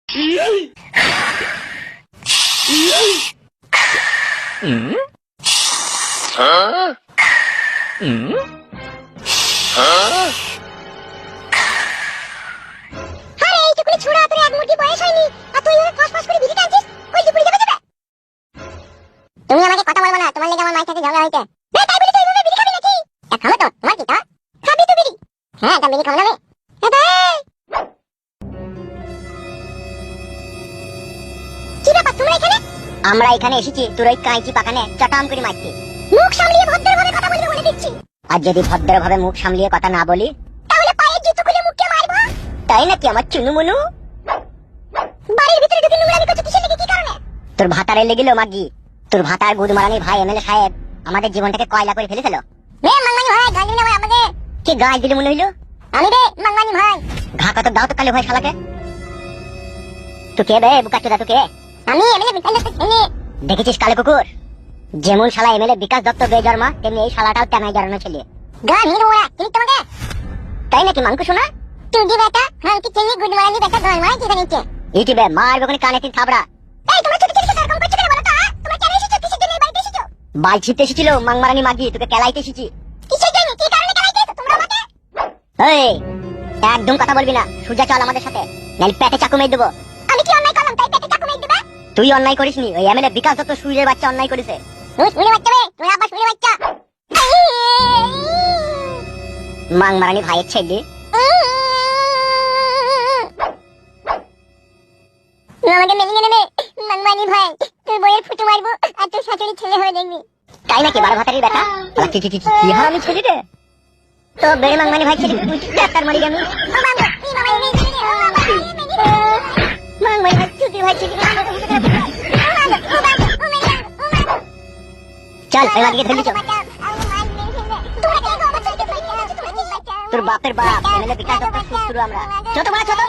তুমি আমাকে কথা বলবো না, তোমার লেগে আমার মায়ের সাথে ঝগড়া হইতে। তাই বলি তুই এভাবে বিড়ি খাবি নাকি? খাবো তো, তোমার কি তা? খাবি তো বিড়ি? হ্যাঁ, তা বিড়ি খাবো না আমি। কি ব্যাপার তোমরা এখানে? আমরা এখানে এসেছি তোর ওই কাঁচি পাকানে চটাম করে মারতে। মুখ সামলিয়ে ভদ্রভাবে কথা বলবি বলে দিচ্ছি। আর যদি ভদ্রভাবে মুখ সামলিয়ে কথা না বলি তাহলে পায়ের জুতো খুলে মুখে মারবো। তাই নাকি আমার চুনু মনু? বাড়ির ভিতরে ঢুকে নোংরামি করছিস কিসের লেগে, কি কারণে? তোর ভাতারে লেগিল মাগি। তোর ভাতার গুদমারানি ভাই এমএলএ সাহেব আমাদের জীবনটাকে কয়লা করে ফেলেছিল। রে মাংমানি ভাই, গাল দিবি না ভাই আমাকে। কি গাল দিলি মনে হইলো? আমি রে মাংমানি ভাই। ঘা কত দাও তো কালে ভাই শালাকে। তুই কে বে বুকাচোদা, তুই কে? আমি এমএলএ বিকাশ দত্ত ছেলে। দেখেছিস কালে কুকুর, যেমন শালা এমএলএ বিকাশ দত্ত বেজন্মা তেমনি এই শালাটাও তেনাই জড়ানো ছেলে। গাল নিয়ে ওরা চিনি তোমাকে। তাই নাকি মাংকু শোনা? তুই দি বেটা হাল কি চেয়ে গুদমারানি বেটা গাল মারা কি জানিছে? ইটি বে মার বকনে কানে তিন থাবড়া। এই তোমরা ছোট ছোট এরকম করছো কেন বলো তো? তোমরা কেন এসেছো? কিসের জন্য এই বাড়িতে এসেছো? বাল ছিটতে এসেছিল মাংমারানি মাগি, তোকে কেলাইতে এসেছি। কিসের জন্য, কি কারণে কেলাইতে এসেছো তোমরা আমাকে? এই একদম কথা বলবি না, সোজা চল আমাদের সাথে, নাইলে পেটে চাকু মেরে দেবো। আমি কি অন্যায় করলাম তাই পেটে চাকু মেরে দিবা? তুই অন্যায় করিসনি, ওই এমএলএ বিকাশ দত্ত সুইরের বাচ্চা অন্যায় করেছে। তুই সুইরের বাচ্চা বে, তুই আবার সুইরের বাচ্চা। মাংমারানি ভাইয়ের ছেলে। আমাকে মেনে নেবে মাংমারানি ভাই, তুই বইয়ের ফুটো মারবো আর তুই শাশুড়ি ছেলে হয়ে দেখবি। তাই নাকি বারো ভাতারি বেটা? কি হারামি ছেলে রে তো বেড়ে মাংমারানি ভাই ছেলে, তুই ডাক্তার মরি গেলি। মাংমারানি ভাই ছুটি ভাই ছেলে। চল এবার দিকে ধরলি চল। তোর বাপের বাপ এমএলএ বিকাশ দত্ত শুরু আমরা ছোট বড় ছোট